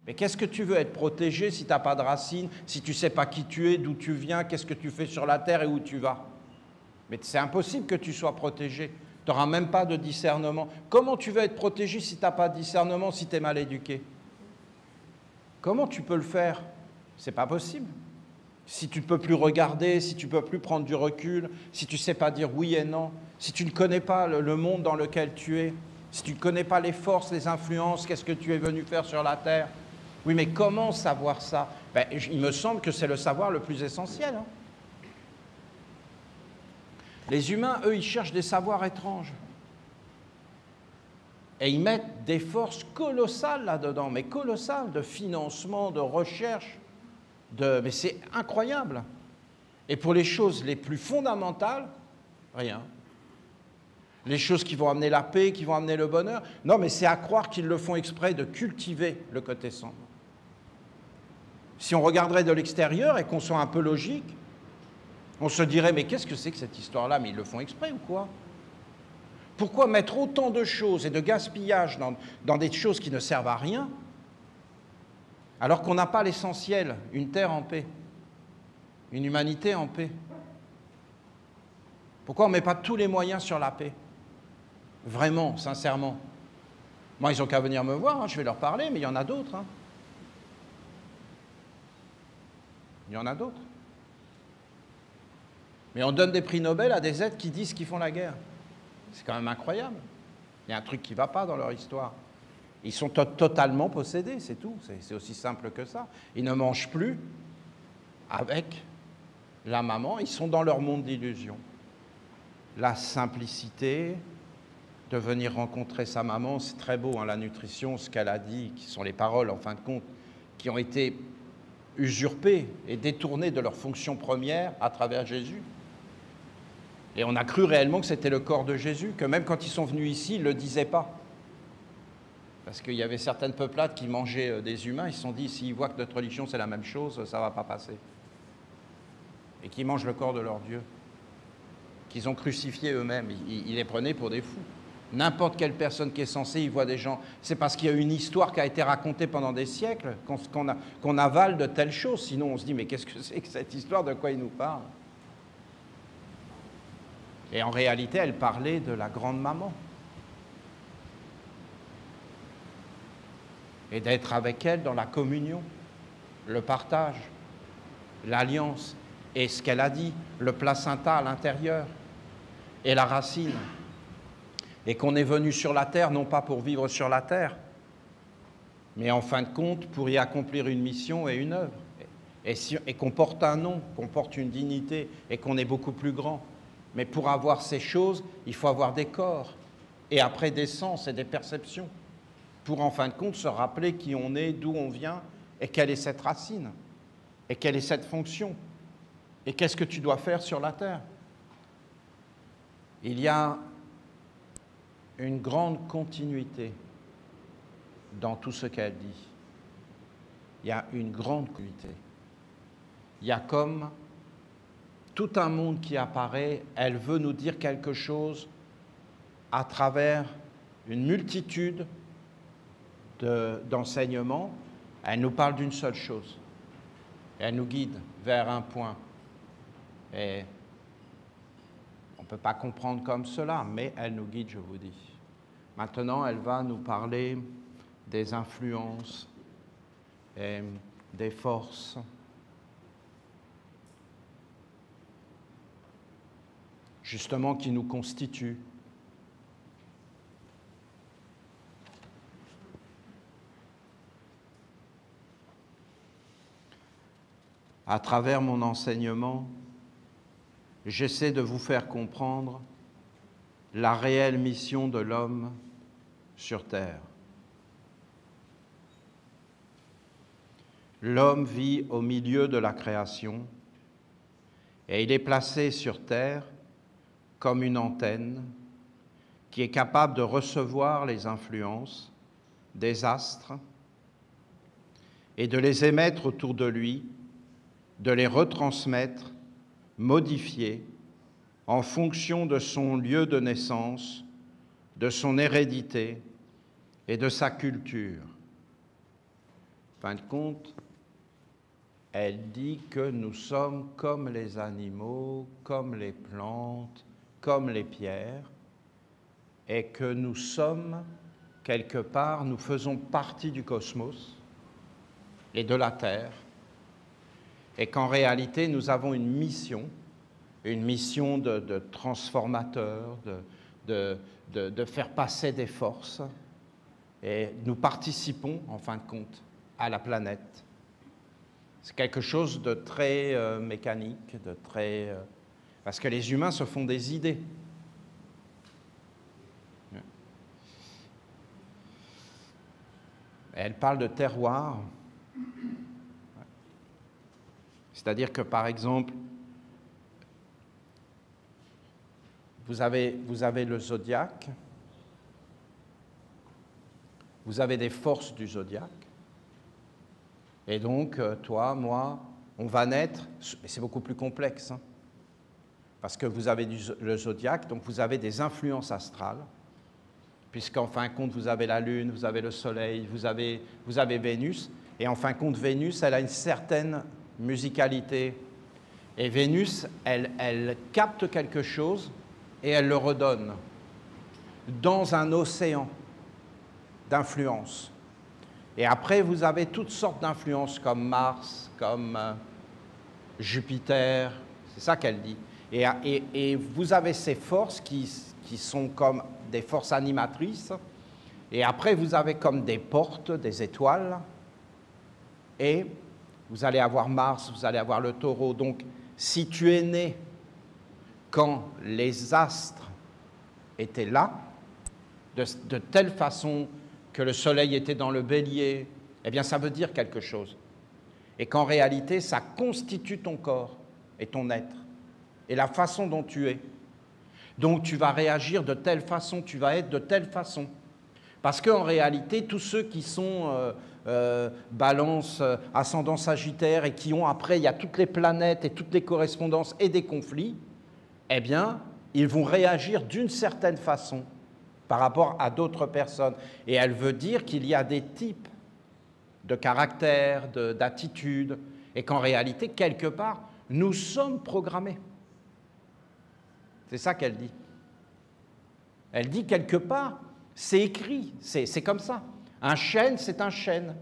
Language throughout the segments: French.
Mais qu'est-ce que tu veux être protégé si tu n'as pas de racines, si tu ne sais pas qui tu es, d'où tu viens, qu'est-ce que tu fais sur la terre et où tu vas? Mais c'est impossible que tu sois protégé. Tu n'auras même pas de discernement. Comment tu veux être protégé si tu n'as pas de discernement, si tu es mal éduqué? Comment tu peux le faire? C'est pas possible. Si tu ne peux plus regarder, si tu ne peux plus prendre du recul, si tu ne sais pas dire oui et non, si tu ne connais pas le monde dans lequel tu es, si tu ne connais pas les forces, les influences, qu'est-ce que tu es venu faire sur la terre? Oui, mais comment savoir ça? Ben, il me semble que c'est le savoir le plus essentiel. Hein. Les humains, eux, ils cherchent des savoirs étranges. Et ils mettent des forces colossales là-dedans, mais colossales, de financement, de recherche. Mais c'est incroyable. Et pour les choses les plus fondamentales, rien. Les choses qui vont amener la paix, qui vont amener le bonheur, non, mais c'est à croire qu'ils le font exprès de cultiver le côté sombre. Si on regarderait de l'extérieur et qu'on soit un peu logique, on se dirait, mais qu'est-ce que c'est que cette histoire-là? Mais ils le font exprès ou quoi? Pourquoi mettre autant de choses et de gaspillage dans des choses qui ne servent à rien, alors qu'on n'a pas l'essentiel, une terre en paix, une humanité en paix? Pourquoi on ne met pas tous les moyens sur la paix? Vraiment, sincèrement. Moi, ils n'ont qu'à venir me voir, hein, je vais leur parler, mais il y en a d'autres. Hein. Il y en a d'autres. Mais on donne des prix Nobel à des êtres qui disent qu'ils font la guerre. C'est quand même incroyable. Il y a un truc qui ne va pas dans leur histoire. Ils sont totalement possédés, c'est tout. C'est aussi simple que ça. Ils ne mangent plus avec la maman. Ils sont dans leur monde d'illusion. La simplicité de venir rencontrer sa maman, c'est très beau, hein, la nutrition, ce qu'elle a dit, qui sont les paroles, en fin de compte, qui ont été usurpées et détournées de leur fonction première à travers Jésus. Et on a cru réellement que c'était le corps de Jésus, que même quand ils sont venus ici, ils ne le disaient pas. Parce qu'il y avait certaines peuplades qui mangeaient des humains, ils se sont dit, s'ils voient que notre religion c'est la même chose, ça ne va pas passer. Et qu'ils mangent le corps de leur Dieu, qu'ils ont crucifié eux-mêmes, ils les prenaient pour des fous. N'importe quelle personne qui est censée, il voit des gens. C'est parce qu'il y a une histoire qui a été racontée pendant des siècles qu'on avale de telles choses. Sinon, on se dit, mais qu'est-ce que c'est que cette histoire? De quoi il nous parle? Et en réalité, elle parlait de la grande maman. Et d'être avec elle dans la communion, le partage, l'alliance. Et ce qu'elle a dit, le placenta à l'intérieur, et la racine. Et qu'on est venu sur la terre, non pas pour vivre sur la terre, mais en fin de compte, pour y accomplir une mission et une œuvre. Et qu'on porte un nom, qu'on porte une dignité, et qu'on est beaucoup plus grand. Mais pour avoir ces choses, il faut avoir des corps, et après des sens et des perceptions, pour en fin de compte se rappeler qui on est, d'où on vient, et quelle est cette racine, et quelle est cette fonction, et qu'est-ce que tu dois faire sur la terre. Il y a une grande continuité dans tout ce qu'elle dit. Il y a une grande continuité. Il y a comme tout un monde qui apparaît, elle veut nous dire quelque chose à travers une multitude d'enseignements. Elle nous parle d'une seule chose. Elle nous guide vers un point. Et on ne peut pas comprendre comme cela, mais elle nous guide, je vous dis. Maintenant, elle va nous parler des influences et des forces. Justement, qui nous constituent. À travers mon enseignement, j'essaie de vous faire comprendre la réelle mission de l'homme sur terre. L'homme vit au milieu de la création et il est placé sur terre comme une antenne qui est capable de recevoir les influences des astres et de les émettre autour de lui, de les retransmettre, modifier en fonction de son lieu de naissance, de son hérédité et de sa culture. fin de compte, elle dit que nous sommes comme les animaux, comme les plantes, comme les pierres, et que nous sommes, quelque part, nous faisons partie du cosmos et de la Terre, et qu'en réalité, nous avons une mission de transformateur, de faire passer des forces, et nous participons, en fin de compte, à la planète. C'est quelque chose de très mécanique, de très... parce que les humains se font des idées. Elle parle de terroir. C'est-à-dire que, par exemple, vous avez le zodiaque, vous avez des forces du zodiaque, et donc, toi, moi, on va naître, mais c'est beaucoup plus complexe, hein, parce que vous avez le zodiaque, donc vous avez des influences astrales, puisqu'en fin de compte, vous avez la Lune, vous avez le Soleil, vous avez Vénus, et en fin de compte, Vénus, elle a une certaine musicalité, et Vénus, elle capte quelque chose, et elle le redonne dans un océan d'influences. Et après, vous avez toutes sortes d'influences, comme Mars, comme Jupiter, c'est ça qu'elle dit. Et vous avez ces forces qui sont comme des forces animatrices, et après, vous avez comme des portes, des étoiles, et vous allez avoir Mars, vous allez avoir le Taureau. Donc, si tu es né quand les astres étaient là, de telle façon que le soleil était dans le bélier, eh bien ça veut dire quelque chose. Et qu'en réalité, ça constitue ton corps et ton être, et la façon dont tu es. Donc tu vas réagir de telle façon, tu vas être de telle façon. Parce qu'en réalité, tous ceux qui sont balance, ascendant sagittaire, et qui ont après, il y a toutes les planètes et toutes les correspondances et des conflits, eh bien, ils vont réagir d'une certaine façon par rapport à d'autres personnes. Et elle veut dire qu'il y a des types de caractères, d'attitudes, et qu'en réalité, quelque part, nous sommes programmés. C'est ça qu'elle dit. Elle dit quelque part, c'est écrit, c'est comme ça. Un chêne, c'est un chêne.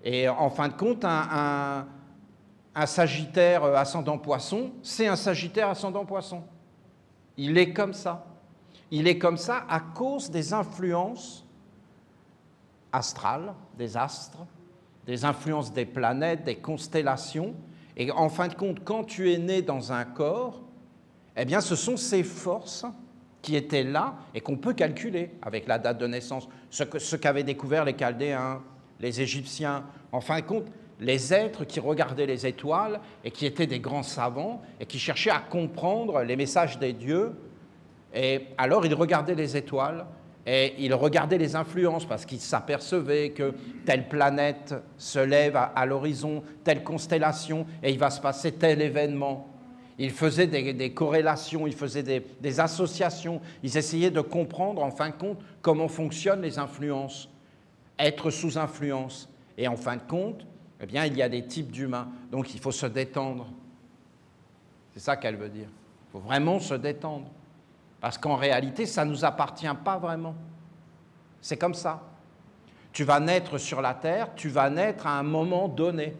Et en fin de compte, un sagittaire ascendant poisson, c'est un sagittaire ascendant poisson. Il est comme ça. Il est comme ça à cause des influences astrales, des astres, des influences des planètes, des constellations. Et en fin de compte, quand tu es né dans un corps, eh bien, ce sont ces forces qui étaient là et qu'on peut calculer avec la date de naissance. Ce qu'avaient découvert les Chaldéens, les Égyptiens. En fin de compte, les êtres qui regardaient les étoiles et qui étaient des grands savants et qui cherchaient à comprendre les messages des dieux. Et alors, ils regardaient les étoiles et ils regardaient les influences parce qu'ils s'apercevaient que telle planète se lève à l'horizon, telle constellation, et il va se passer tel événement. Ils faisaient des corrélations, ils faisaient des associations, ils essayaient de comprendre, en fin de compte, comment fonctionnent les influences, être sous influence. Et en fin de compte, eh bien, il y a des types d'humains, donc il faut se détendre. C'est ça qu'elle veut dire. Il faut vraiment se détendre. Parce qu'en réalité, ça ne nous appartient pas vraiment. C'est comme ça. Tu vas naître sur la Terre, tu vas naître à un moment donné.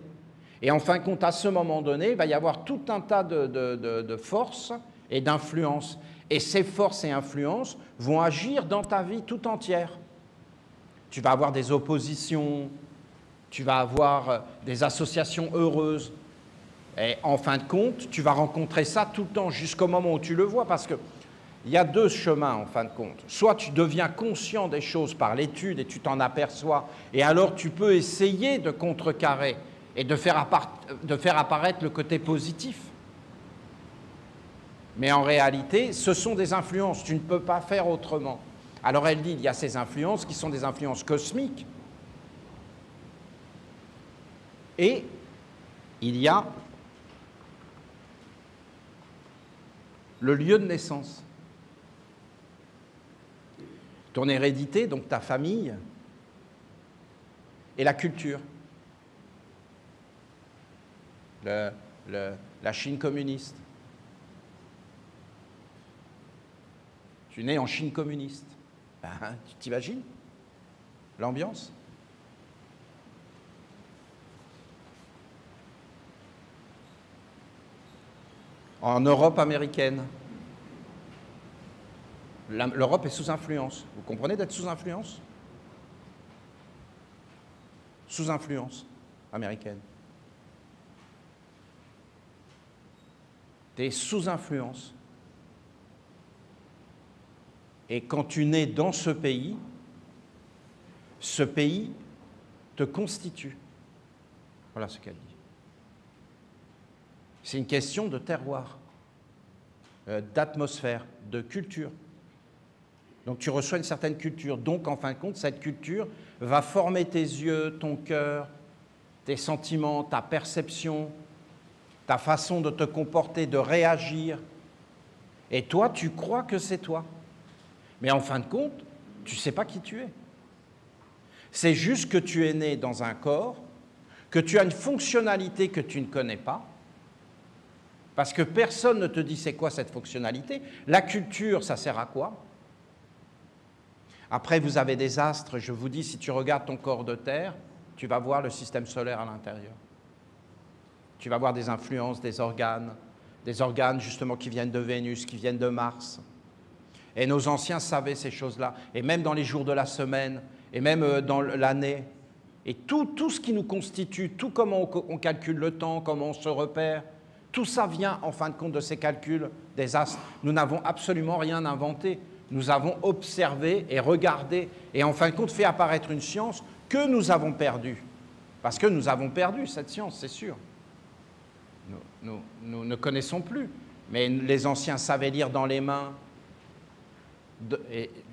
Et en fin de compte, à ce moment donné, il va y avoir tout un tas de forces et d'influences. Et ces forces et influences vont agir dans ta vie tout entière. Tu vas avoir des oppositions, tu vas avoir des associations heureuses. Et en fin de compte, tu vas rencontrer ça tout le temps, jusqu'au moment où tu le vois, parce que il y a deux chemins, en fin de compte. Soit tu deviens conscient des choses par l'étude et tu t'en aperçois, et alors tu peux essayer de contrecarrer et de faire apparaître le côté positif. Mais en réalité, ce sont des influences, tu ne peux pas faire autrement. Alors elle dit, il y a ces influences qui sont des influences cosmiques, et il y a le lieu de naissance. Ton hérédité, donc ta famille, et la culture. La Chine communiste. Tu es né en Chine communiste. Ben, tu t'imagines l'ambiance? En Europe américaine. L'Europe est sous influence. Vous comprenez d'être sous influence? Sous influence américaine. Tu es sous influence. Et quand tu nais dans ce pays te constitue. Voilà ce qu'elle dit. C'est une question de terroir, d'atmosphère, de culture. Donc tu reçois une certaine culture. Donc en fin de compte, cette culture va former tes yeux, ton cœur, tes sentiments, ta perception, ta façon de te comporter, de réagir. Et toi, tu crois que c'est toi. Mais en fin de compte, tu ne sais pas qui tu es. C'est juste que tu es né dans un corps, que tu as une fonctionnalité que tu ne connais pas, parce que personne ne te dit c'est quoi cette fonctionnalité. La culture, ça sert à quoi? Après, vous avez des astres. Je vous dis, si tu regardes ton corps de terre, tu vas voir le système solaire à l'intérieur. Tu vas voir des influences, des organes justement qui viennent de Vénus, qui viennent de Mars. Et nos anciens savaient ces choses-là. Et même dans les jours de la semaine, et même dans l'année. Et tout ce qui nous constitue, tout comment on calcule le temps, comment on se repère, tout ça vient en fin de compte de ces calculs des astres. Nous n'avons absolument rien inventé. Nous avons observé et regardé et en fin de compte fait apparaître une science que nous avons perdue. Parce que nous avons perdu cette science, c'est sûr. Nous ne connaissons plus. Mais les anciens savaient lire dans les mains.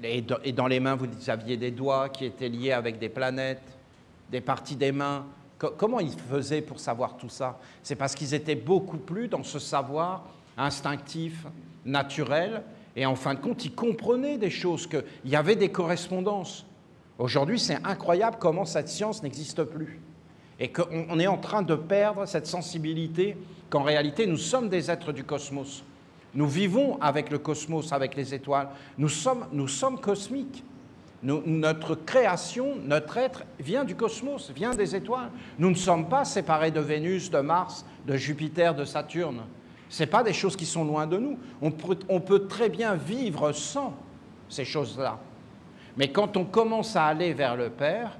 Et dans les mains, vous aviez des doigts qui étaient liés avec des planètes, des parties des mains. Comment ils faisaient pour savoir tout ça? C'est parce qu'ils étaient beaucoup plus dans ce savoir instinctif, naturel, et en fin de compte, ils comprenaient des choses, qu'il y avait des correspondances. Aujourd'hui, c'est incroyable comment cette science n'existe plus. Et qu'on est en train de perdre cette sensibilité qu'en réalité, nous sommes des êtres du cosmos. Nous vivons avec le cosmos, avec les étoiles. Nous sommes cosmiques. Notre création, notre être vient du cosmos, vient des étoiles. Nous ne sommes pas séparés de Vénus, de Mars, de Jupiter, de Saturne. Ce n'est pas des choses qui sont loin de nous. On peut très bien vivre sans ces choses-là. Mais quand on commence à aller vers le Père,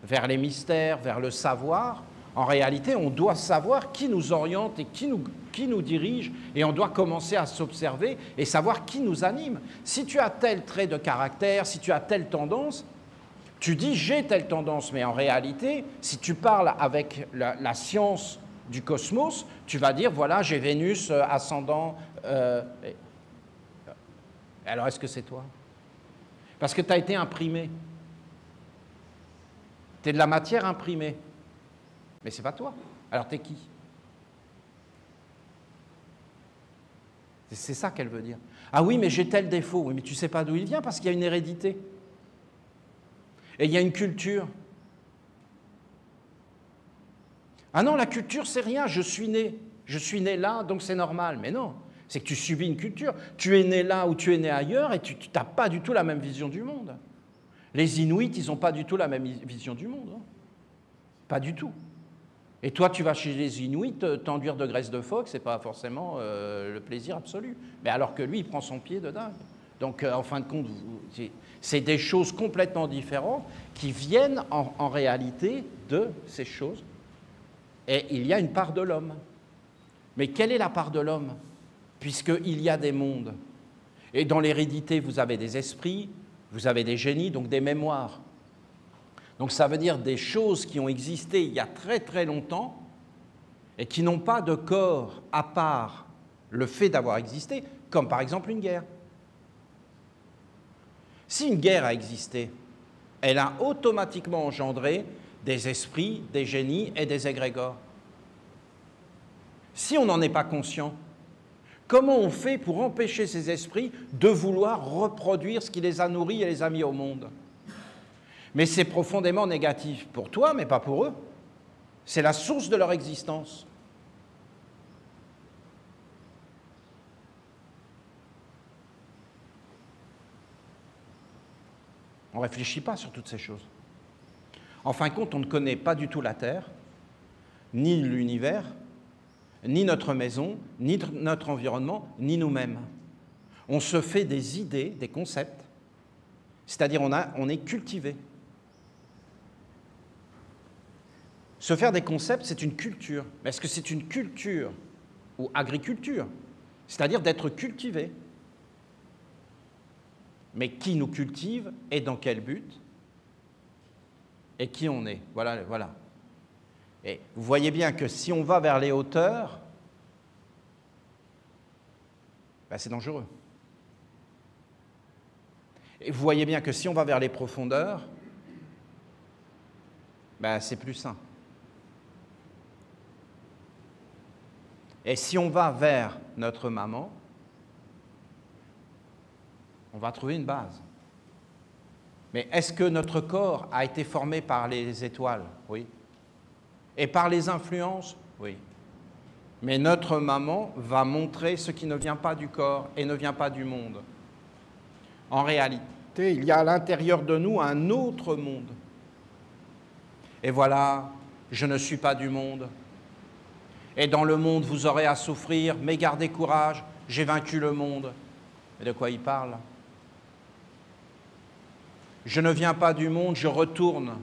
vers les mystères, vers le savoir, en réalité, on doit savoir qui nous oriente et qui nous dirige, et on doit commencer à s'observer et savoir qui nous anime. Si tu as tel trait de caractère, si tu as telle tendance, tu dis « j'ai telle tendance », mais en réalité, si tu parles avec la science du cosmos, tu vas dire « voilà, j'ai Vénus, ascendant… Alors, est-ce que c'est toi? Parce que tu as été imprimé. Tu es de la matière imprimée. Mais ce n'est pas toi. Alors, tu es qui? C'est ça qu'elle veut dire. Ah oui, mais j'ai tel défaut. Oui, mais tu ne sais pas d'où il vient parce qu'il y a une hérédité. Et il y a une culture. Ah non, la culture, c'est rien. Je suis né là, donc c'est normal. Mais non, c'est que tu subis une culture. Tu es né là ou tu es né ailleurs et tu n'as pas du tout la même vision du monde. Les Inuits, ils n'ont pas du tout la même vision du monde. Hein. Pas du tout. Et toi, tu vas chez les Inuits, t'enduire de graisse de phoque, c'est pas forcément le plaisir absolu. Mais alors que lui, il prend son pied de dingue. Donc, en fin de compte, c'est des choses complètement différentes qui viennent en réalité de ces choses. Et il y a une part de l'homme. Mais quelle est la part de l'homme? Puisqu'il y a des mondes. Et dans l'hérédité, vous avez des esprits, vous avez des génies, donc des mémoires. Donc ça veut dire des choses qui ont existé il y a très très longtemps et qui n'ont pas de corps à part le fait d'avoir existé, comme par exemple une guerre. Si une guerre a existé, elle a automatiquement engendré des esprits, des génies et des égrégores. Si on n'en est pas conscient, comment on fait pour empêcher ces esprits de vouloir reproduire ce qui les a nourris et les a mis au monde? Mais c'est profondément négatif pour toi, mais pas pour eux. C'est la source de leur existence. On ne réfléchit pas sur toutes ces choses. En fin de compte, on ne connaît pas du tout la Terre, ni l'univers, ni notre maison, ni notre environnement, ni nous-mêmes. On se fait des idées, des concepts, c'est-à-dire on est cultivé. Se faire des concepts, c'est une culture. Mais est-ce que c'est une culture ou agriculture? C'est-à-dire d'être cultivé. Mais qui nous cultive et dans quel but? Et qui on est? Voilà, voilà. Et vous voyez bien que si on va vers les hauteurs, ben c'est dangereux. Et vous voyez bien que si on va vers les profondeurs, ben c'est plus sain. Et si on va vers notre maman, on va trouver une base. Mais est-ce que notre corps a été formé par les étoiles? Oui. Et par les influences? Oui. Mais notre maman va montrer ce qui ne vient pas du corps et ne vient pas du monde. En réalité, il y a à l'intérieur de nous un autre monde. Et voilà, je ne suis pas du monde. Et dans le monde, vous aurez à souffrir, mais gardez courage, j'ai vaincu le monde. Mais de quoi il parle? Je ne viens pas du monde, je retourne.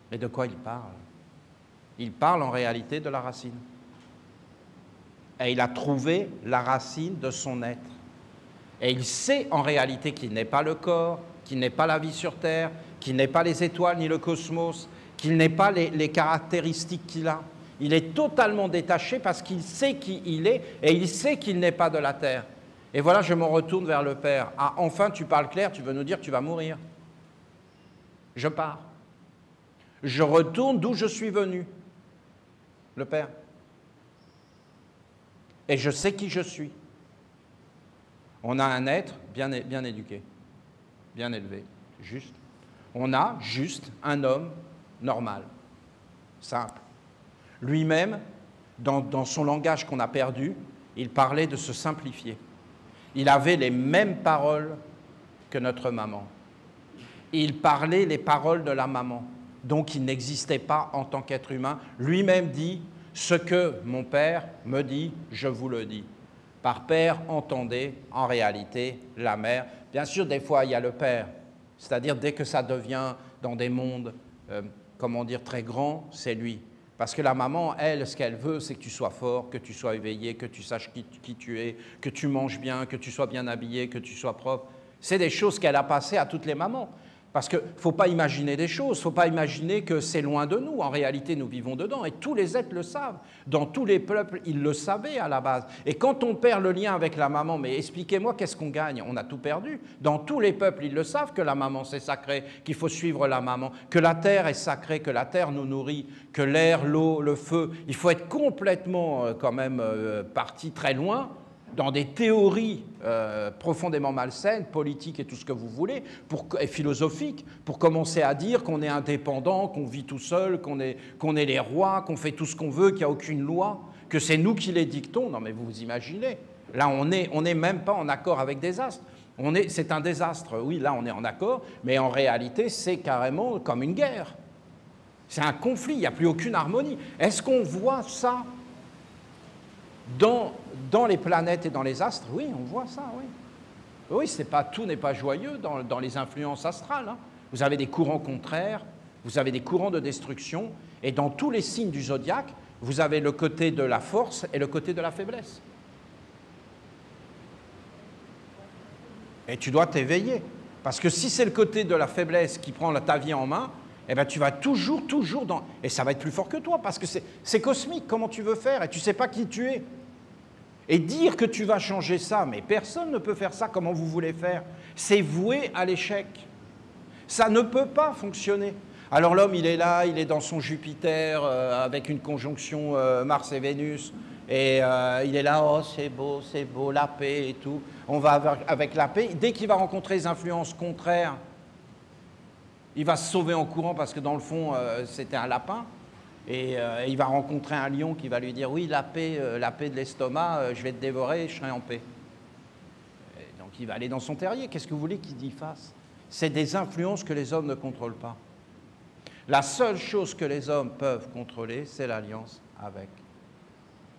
Mais de quoi il parle? Il parle en réalité de la racine. Et il a trouvé la racine de son être. Et il sait en réalité qu'il n'est pas le corps, qu'il n'est pas la vie sur Terre, qu'il n'est pas les étoiles ni le cosmos, qu'il n'est pas les caractéristiques qu'il a. Il est totalement détaché parce qu'il sait qui il est et il sait qu'il n'est pas de la terre. Et voilà, je me retourne vers le Père. Ah, enfin, tu parles clair, tu veux nous dire que tu vas mourir. Je pars. Je retourne d'où je suis venu, le Père. Et je sais qui je suis. On a un être bien éduqué, bien élevé, juste. On a juste un homme normal, simple. Lui-même, dans son langage qu'on a perdu, il parlait de se simplifier. Il avait les mêmes paroles que notre maman. Il parlait les paroles de la maman. Donc il n'existait pas en tant qu'être humain. Lui-même dit, ce que mon père me dit, je vous le dis. Par père, entendez en réalité la mère. Bien sûr, des fois, il y a le père. C'est-à-dire, dès que ça devient dans des mondes, comment dire, très grands, c'est lui. Parce que la maman, elle, ce qu'elle veut, c'est que tu sois fort, que tu sois éveillé, que tu saches qui tu es, que tu manges bien, que tu sois bien habillé, que tu sois propre. C'est des choses qu'elle a passées à toutes les mamans. Parce qu'il ne faut pas imaginer des choses, il ne faut pas imaginer que c'est loin de nous. En réalité, nous vivons dedans et tous les êtres le savent. Dans tous les peuples, ils le savaient à la base. Et quand on perd le lien avec la maman, mais expliquez-moi qu'est-ce qu'on gagne? On a tout perdu. Dans tous les peuples, ils le savent que la maman c'est sacré, qu'il faut suivre la maman, que la terre est sacrée, que la terre nous nourrit, que l'air, l'eau, le feu. Il faut être complètement quand même parti très loin dans des théories profondément malsaines, politiques et tout ce que vous voulez, et philosophiques, pour commencer à dire qu'on est indépendant, qu'on vit tout seul, qu'on est les rois, qu'on fait tout ce qu'on veut, qu'il n'y a aucune loi, que c'est nous qui les dictons. Non mais vous vous imaginez, là on n'est même pas en accord avec des astres. C'est un désastre, oui, là on est en accord, mais en réalité c'est carrément comme une guerre. C'est un conflit, il n'y a plus aucune harmonie. Est-ce qu'on voit ça dans les planètes et dans les astres? Oui, on voit ça, oui. Oui, tout n'est pas joyeux dans les influences astrales. Hein. Vous avez des courants contraires, vous avez des courants de destruction, et dans tous les signes du zodiaque, vous avez le côté de la force et le côté de la faiblesse. Et tu dois t'éveiller, parce que si c'est le côté de la faiblesse qui prend ta vie en main, eh bien, tu vas toujours dans... Et ça va être plus fort que toi, parce que c'est cosmique, comment tu veux faire, et tu ne sais pas qui tu es. Et dire que tu vas changer ça, mais personne ne peut faire ça, comment vous voulez faire? C'est voué à l'échec. Ça ne peut pas fonctionner. Alors l'homme, il est là, il est dans son Jupiter, avec une conjonction Mars et Vénus, et il est là, oh c'est beau, la paix et tout. On va avec la paix. Dès qu'il va rencontrer des influences contraires, Il va se sauver en courant parce que dans le fond, c'était un lapin. Et il va rencontrer un lion qui va lui dire « Oui, la paix de l'estomac, je vais te dévorer, je serai en paix. » Donc il va aller dans son terrier. Qu'est-ce que vous voulez qu'il y fasse? C'est des influences que les hommes ne contrôlent pas. La seule chose que les hommes peuvent contrôler, c'est l'alliance avec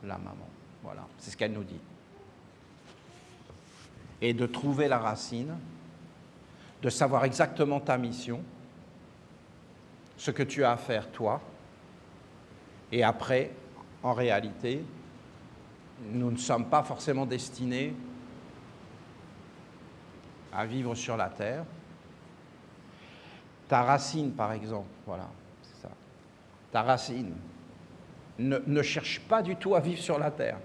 la maman. Voilà, c'est ce qu'elle nous dit. Et de trouver la racine, de savoir exactement ta mission, ce que tu as à faire toi, et après, en réalité, nous ne sommes pas forcément destinés à vivre sur la terre. Ta racine, par exemple, voilà, c'est ça. Ta racine ne cherche pas du tout à vivre sur la terre.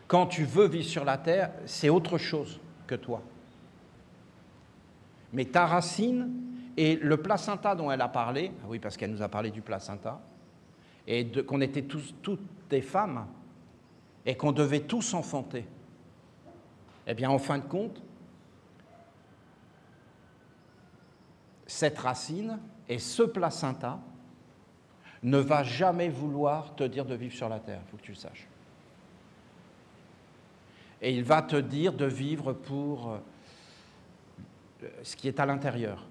Quand tu veux vivre sur la terre, c'est autre chose que toi. Mais ta racine et le placenta dont elle a parlé, oui, parce qu'elle nous a parlé du placenta, et qu'on était toutes des femmes, et qu'on devait tous enfanter. Eh bien, en fin de compte, cette racine et ce placenta ne va jamais vouloir te dire de vivre sur la terre, il faut que tu le saches. Et il va te dire de vivre pour ce qui est à l'intérieur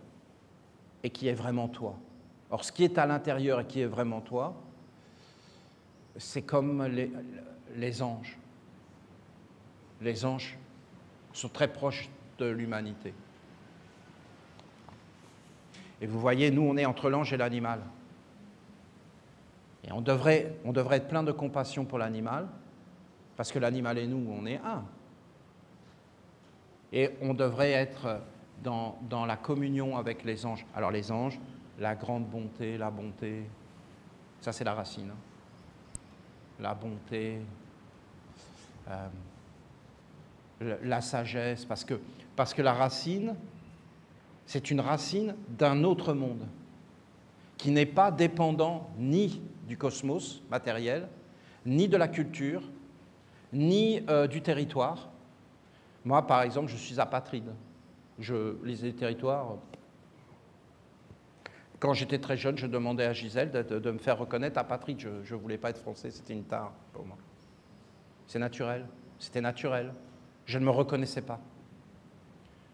et qui est vraiment toi. Or, ce qui est à l'intérieur et qui est vraiment toi, c'est comme les anges. Les anges sont très proches de l'humanité. Et vous voyez, nous, on est entre l'ange et l'animal. Et on devrait être plein de compassion pour l'animal, parce que l'animal et nous, on est un. Et on devrait être dans la communion avec les anges. Alors les anges, la grande bonté, la bonté, ça c'est la racine. La bonté, la sagesse, parce que la racine, c'est une racine d'un autre monde, qui n'est pas dépendant ni du cosmos matériel, ni de la culture, ni du territoire. Moi, par exemple, je suis apatride. Les territoires... Quand j'étais très jeune, je demandais à Gisèle de me faire reconnaître apatride. Je ne voulais pas être français, c'était une tare pour moi. C'est naturel, c'était naturel. Je ne me reconnaissais pas.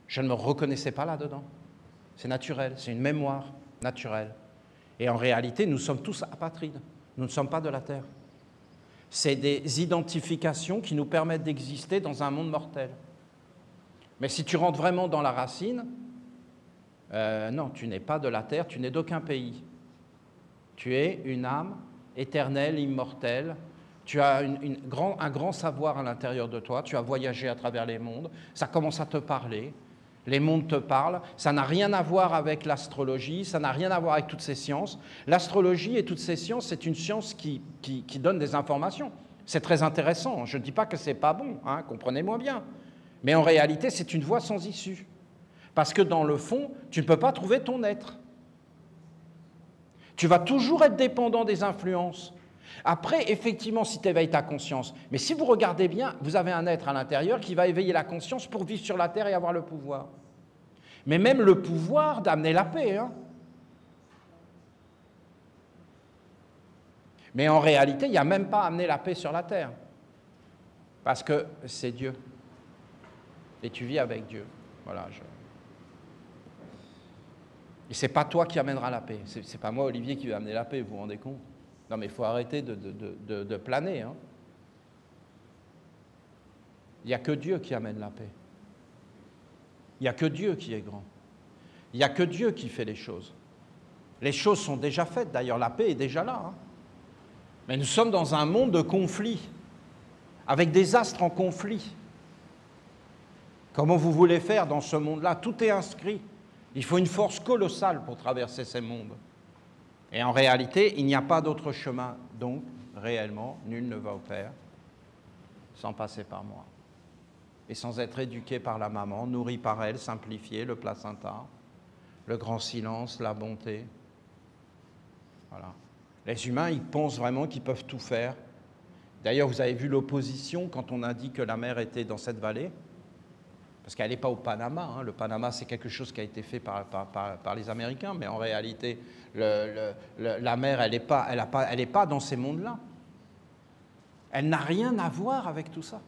Je ne me reconnaissais pas là-dedans. C'est naturel, c'est une mémoire naturelle. Et en réalité, nous sommes tous apatrides. Nous ne sommes pas de la Terre. C'est des identifications qui nous permettent d'exister dans un monde mortel. Mais si tu rentres vraiment dans la racine, non, tu n'es pas de la terre, tu n'es d'aucun pays. Tu es une âme éternelle, immortelle. Tu as un grand savoir à l'intérieur de toi. Tu as voyagé à travers les mondes. Ça commence à te parler. Les mondes te parlent. Ça n'a rien à voir avec l'astrologie. Ça n'a rien à voir avec toutes ces sciences. L'astrologie et toutes ces sciences, c'est une science qui donne des informations. C'est très intéressant. Je ne dis pas que ce n'est pas bon, hein, comprenez-moi bien. Mais en réalité, c'est une voie sans issue. Parce que dans le fond, tu ne peux pas trouver ton être. Tu vas toujours être dépendant des influences. Après, effectivement, si tu éveilles ta conscience, mais si vous regardez bien, vous avez un être à l'intérieur qui va éveiller la conscience pour vivre sur la terre et avoir le pouvoir. Mais même le pouvoir d'amener la paix. Hein. Mais en réalité, il n'y a même pas amené la paix sur la terre. Parce que c'est Dieu. Et tu vis avec Dieu. Voilà. Et ce n'est pas toi qui amènera la paix. Ce n'est pas moi, Olivier, qui vais amener la paix, vous vous rendez compte? Non, mais il faut arrêter de planer. Hein. Il n'y a que Dieu qui amène la paix. Il n'y a que Dieu qui est grand. Il n'y a que Dieu qui fait les choses. Les choses sont déjà faites, d'ailleurs, la paix est déjà là. Hein. Mais nous sommes dans un monde de conflit, avec des astres en conflit. Comment vous voulez faire dans ce monde-là? Tout est inscrit. Il faut une force colossale pour traverser ces mondes. Et en réalité, il n'y a pas d'autre chemin. Donc, réellement, nul ne va au Père sans passer par moi. Et sans être éduqué par la maman, nourri par elle, simplifié, le placenta, le grand silence, la bonté. Voilà. Les humains, ils pensent vraiment qu'ils peuvent tout faire. D'ailleurs, vous avez vu l'opposition quand on a dit que la mer était dans cette vallée. parce qu'elle n'est pas au Panama. Hein. Le Panama, c'est quelque chose qui a été fait par les Américains, mais en réalité, la mer, elle n'est pas dans ces mondes-là. Elle n'a rien à voir avec tout ça.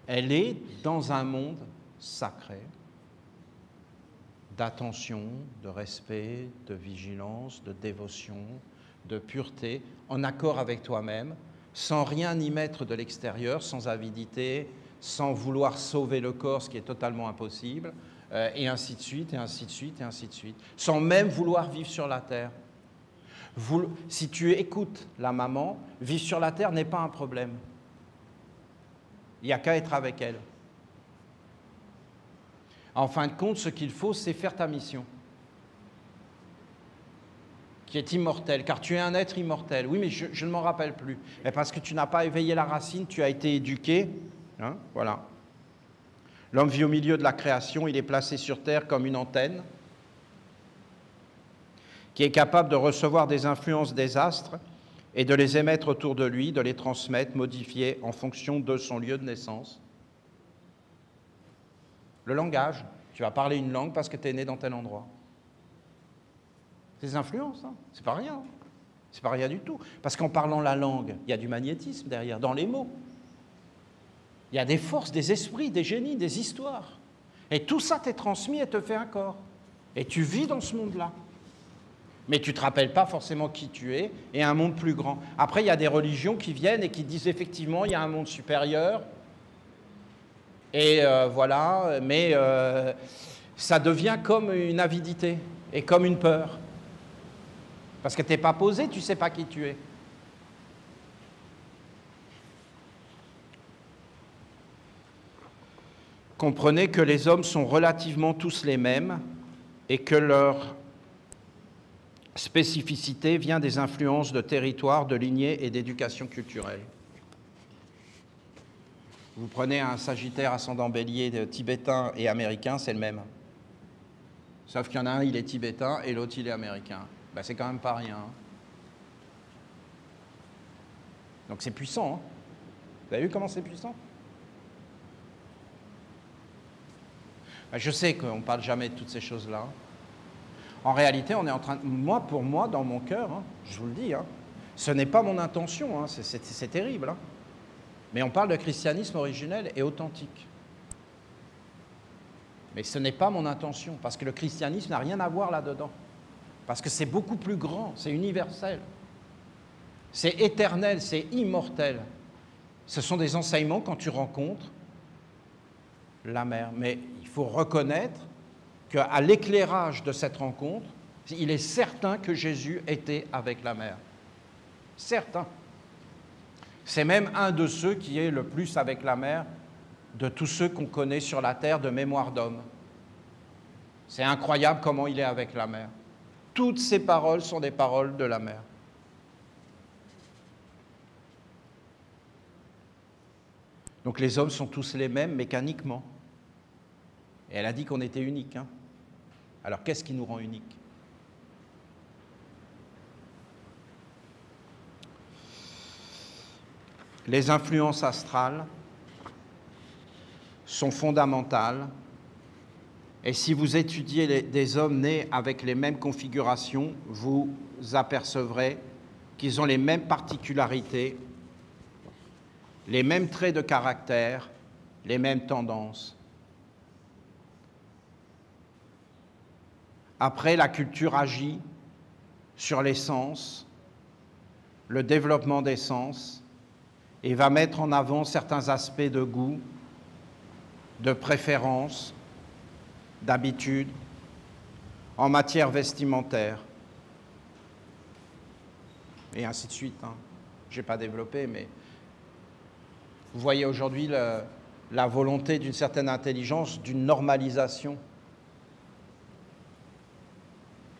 Elle est dans un monde sacré, d'attention, de respect, de vigilance, de dévotion, de pureté, en accord avec toi-même, sans rien y mettre de l'extérieur, sans avidité, sans vouloir sauver le corps, ce qui est totalement impossible, et ainsi de suite, et ainsi de suite, et ainsi de suite, sans même vouloir vivre sur la terre. Si tu écoutes la maman, vivre sur la terre n'est pas un problème. Il n'y a qu'à être avec elle. En fin de compte, ce qu'il faut, c'est faire ta mission, qui est immortelle, car tu es un être immortel. Oui, mais je ne m'en rappelle plus. Mais parce que tu n'as pas éveillé la racine, tu as été éduqué. Hein, voilà. L'homme vit au milieu de la création, il est placé sur terre comme une antenne qui est capable de recevoir des influences des astres et de les émettre autour de lui, de les transmettre, modifier en fonction de son lieu de naissance. Le langage, tu vas parler une langue parce que tu es né dans tel endroit. C'est des influences, hein. C'est pas rien. C'est pas rien du tout. Parce qu'en parlant la langue, il y a du magnétisme derrière, dans les mots. Il y a des forces, des esprits, des génies, des histoires. Et tout ça t'est transmis et te fait un corps. Et tu vis dans ce monde-là. Mais tu ne te rappelles pas forcément qui tu es et un monde plus grand. Après, il y a des religions qui viennent et qui disent effectivement il y a un monde supérieur. Et voilà, mais ça devient comme une avidité et comme une peur. Parce que tu n'es pas posé, tu ne sais pas qui tu es. Comprenez que les hommes sont relativement tous les mêmes et que leur spécificité vient des influences de territoire, de lignée et d'éducation culturelle. Vous prenez un Sagittaire ascendant Bélier tibétain et américain, c'est le même. Sauf qu'il y en a un, il est tibétain et l'autre, il est américain. Ben, c'est quand même pas rien. Donc c'est puissant. Hein. Vous avez vu comment c'est puissant? Ben, je sais qu'on ne parle jamais de toutes ces choses-là. En réalité, on est en train de... Pour moi, dans mon cœur, hein, je vous le dis, hein, ce n'est pas mon intention, hein, c'est terrible. Hein. Mais on parle de christianisme originel et authentique. Mais ce n'est pas mon intention, parce que le christianisme n'a rien à voir là-dedans. Parce que c'est beaucoup plus grand, c'est universel. C'est éternel, c'est immortel. Ce sont des enseignements quand tu rencontres la mer. Mais il faut reconnaître qu'à l'éclairage de cette rencontre, il est certain que Jésus était avec la mer. Certain. C'est même un de ceux qui est le plus avec la mer de tous ceux qu'on connaît sur la terre de mémoire d'homme. C'est incroyable comment il est avec la mer. Toutes ces paroles sont des paroles de la mer. Donc les hommes sont tous les mêmes mécaniquement. Et elle a dit qu'on était unique. Hein. Alors qu'est-ce qui nous rend uniques? Les influences astrales sont fondamentales. Et si vous étudiez des hommes nés avec les mêmes configurations, vous apercevrez qu'ils ont les mêmes particularités, les mêmes traits de caractère, les mêmes tendances. Après, la culture agit sur les sens, le développement des sens, et va mettre en avant certains aspects de goût, de préférence, d'habitude, en matière vestimentaire, et ainsi de suite. Hein. Je n'ai pas développé, mais vous voyez aujourd'hui la volonté d'une certaine intelligence, d'une normalisation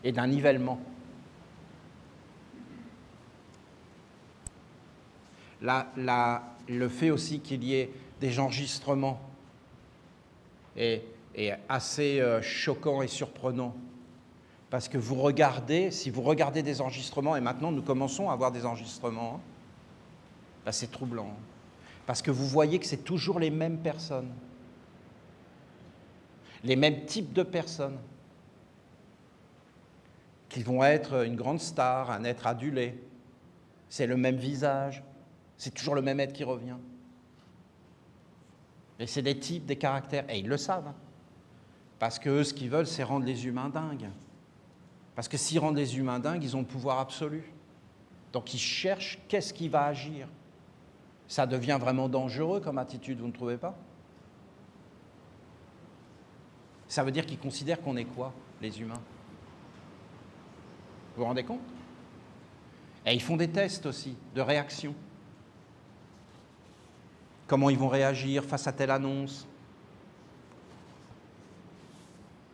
et d'un nivellement. Le fait aussi qu'il y ait des enregistrements est assez choquant et surprenant. Parce que vous regardez, si vous regardez des enregistrements, et maintenant nous commençons à avoir des enregistrements, ben c'est troublant. Parce que vous voyez que c'est toujours les mêmes personnes. les mêmes types de personnes, qui vont être une grande star, un être adulé. C'est le même visage, c'est toujours le même être qui revient. Et c'est des types, des caractères, et ils le savent. Parce qu'eux, ce qu'ils veulent, c'est rendre les humains dingues. Parce que s'ils rendent les humains dingues, ils ont le pouvoir absolu. Donc ils cherchent qu'est-ce qui va agir. Ça devient vraiment dangereux comme attitude, vous ne trouvez pas? Ça veut dire qu'ils considèrent qu'on est quoi, les humains? Vous vous rendez compte? Et ils font des tests aussi, de réaction. Comment ils vont réagir face à telle annonce?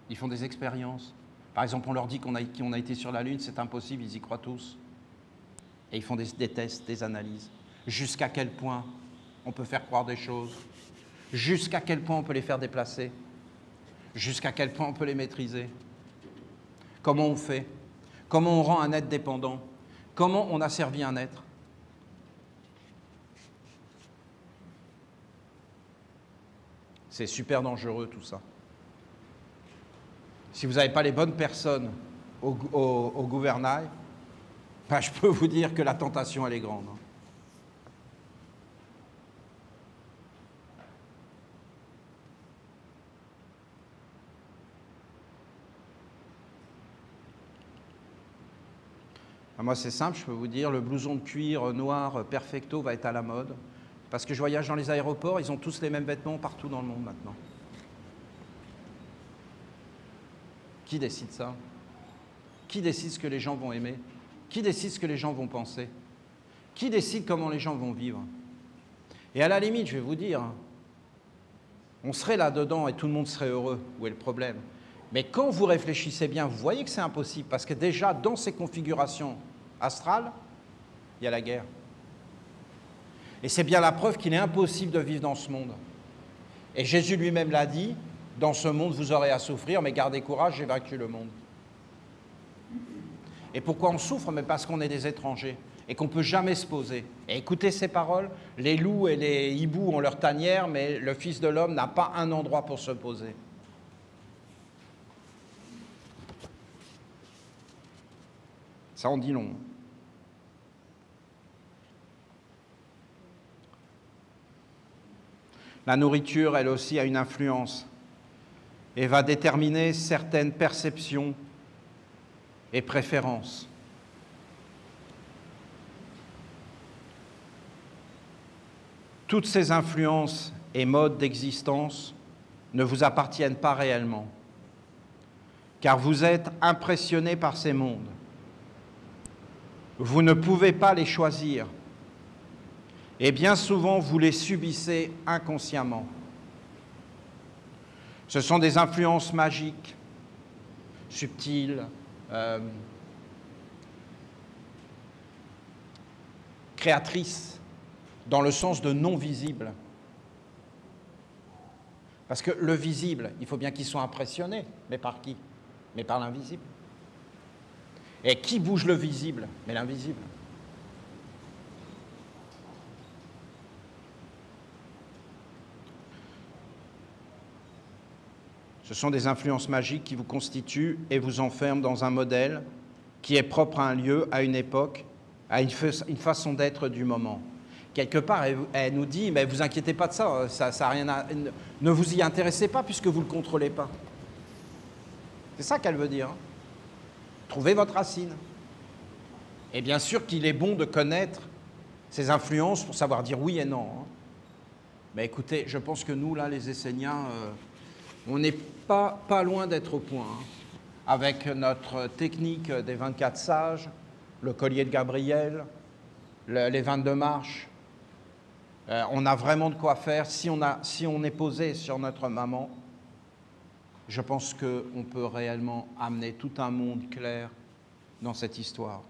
Ils font des expériences. Par exemple, on leur dit qu'on a été sur la Lune, c'est impossible, ils y croient tous. Et ils font des tests, des analyses. Jusqu'à quel point on peut faire croire des choses? Jusqu'à quel point on peut les faire déplacer? Jusqu'à quel point on peut les maîtriser? Comment on fait? Comment on rend un être dépendant? Comment on a servi un être? C'est super dangereux tout ça. Si vous n'avez pas les bonnes personnes au gouvernail, ben, je peux vous dire que la tentation, elle est grande. Moi, c'est simple, je peux vous dire, le blouson de cuir noir perfecto va être à la mode. Parce que je voyage dans les aéroports, ils ont tous les mêmes vêtements partout dans le monde maintenant. Qui décide ça? Qui décide ce que les gens vont aimer? Qui décide ce que les gens vont penser? Qui décide comment les gens vont vivre? Et à la limite, je vais vous dire, on serait là-dedans et tout le monde serait heureux. Où est le problème? Mais quand vous réfléchissez bien, vous voyez que c'est impossible, parce que déjà, dans ces configurations astrales, il y a la guerre. Et c'est bien la preuve qu'il est impossible de vivre dans ce monde. Et Jésus lui-même l'a dit, dans ce monde, vous aurez à souffrir, mais gardez courage, j'ai vaincu le monde. Et pourquoi on souffre? Mais parce qu'on est des étrangers et qu'on ne peut jamais se poser. Et écoutez ces paroles, les loups et les hiboux ont leur tanière, mais le Fils de l'homme n'a pas un endroit pour se poser. Ça en dit long. La nourriture, elle aussi, a une influence et va déterminer certaines perceptions et préférences. Toutes ces influences et modes d'existence ne vous appartiennent pas réellement, car vous êtes impressionné par ces mondes. Vous ne pouvez pas les choisir, et bien souvent vous les subissez inconsciemment. Ce sont des influences magiques, subtiles, créatrices, dans le sens de non visible. Parce que le visible, il faut bien qu'il soit impressionné, mais par qui? Mais par l'invisible. Et qui bouge le visible? Mais l'invisible. Ce sont des influences magiques qui vous constituent et vous enferment dans un modèle qui est propre à un lieu, à une époque, à une façon d'être du moment. Quelque part, elle nous dit, mais vous inquiétez pas de ça, ça rien à, ne vous y intéressez pas puisque vous ne le contrôlez pas. C'est ça qu'elle veut dire. Hein. Trouvez votre racine. Et bien sûr qu'il est bon de connaître ces influences pour savoir dire oui et non. Hein. Mais écoutez, je pense que nous, là, les Esséniens, on n'est pas loin d'être au point. Hein. Avec notre technique des 24 sages, le collier de Gabriel, les 22 marches, on a vraiment de quoi faire. Si on est posé sur notre maman, je pense qu'on peut réellement amener tout un monde clair dans cette histoire.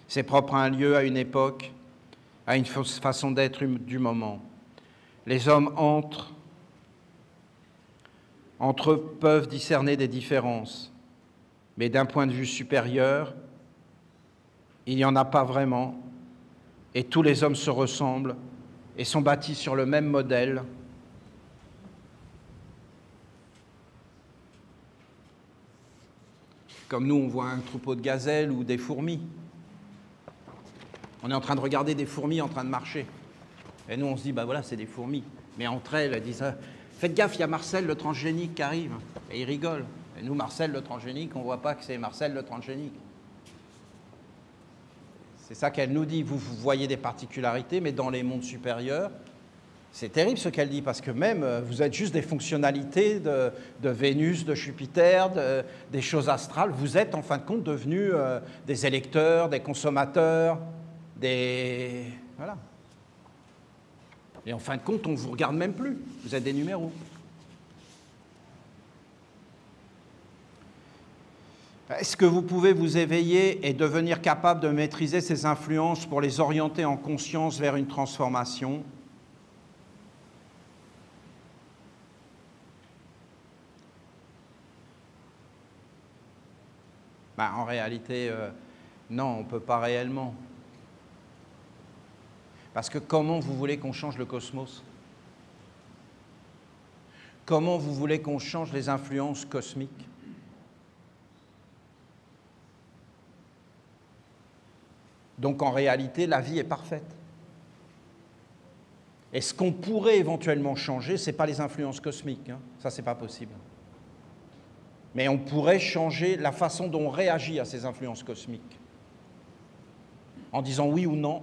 C'est propre à un lieu, à une époque, à une façon d'être du moment. Les hommes entre eux peuvent discerner des différences, mais d'un point de vue supérieur, il n'y en a pas vraiment, et tous les hommes se ressemblent et sont bâtis sur le même modèle. Comme nous, on voit un troupeau de gazelles ou des fourmis. On est en train de regarder des fourmis en train de marcher. Et nous, on se dit, bah voilà, c'est des fourmis. Mais entre elles, elles disent, faites gaffe, il y a Marcel le transgénique qui arrive. Et ils rigolent. Et nous, Marcel le transgénique, on ne voit pas que c'est Marcel le transgénique. C'est ça qu'elle nous dit. Vous voyez des particularités, mais dans les mondes supérieurs, c'est terrible ce qu'elle dit, parce que même, vous êtes juste des fonctionnalités de Vénus, de Jupiter, des choses astrales. Vous êtes, en fin de compte, devenus des électeurs, des consommateurs, des... Voilà. Et en fin de compte, on ne vous regarde même plus. Vous êtes des numéros. Est-ce que vous pouvez vous éveiller et devenir capable de maîtriser ces influences pour les orienter en conscience vers une transformation ? Ben, en réalité, non, on ne peut pas réellement. Parce que comment vous voulez qu'on change le cosmos? Comment vous voulez qu'on change les influences cosmiques? Donc en réalité, la vie est parfaite. Et ce qu'on pourrait éventuellement changer, ce n'est pas les influences cosmiques, hein. Ça, ce n'est pas possible. Mais on pourrait changer la façon dont on réagit à ces influences cosmiques, en disant oui ou non,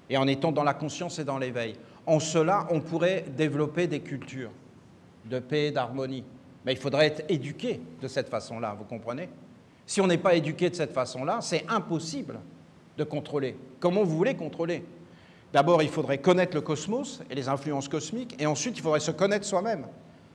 et en étant dans la conscience et dans l'éveil. En cela, on pourrait développer des cultures de paix et d'harmonie. Mais il faudrait être éduqué de cette façon-là, vous comprenez? Si on n'est pas éduqué de cette façon-là, c'est impossible de contrôler. Comment vous voulez contrôler? D'abord, il faudrait connaître le cosmos et les influences cosmiques, et ensuite, il faudrait se connaître soi-même.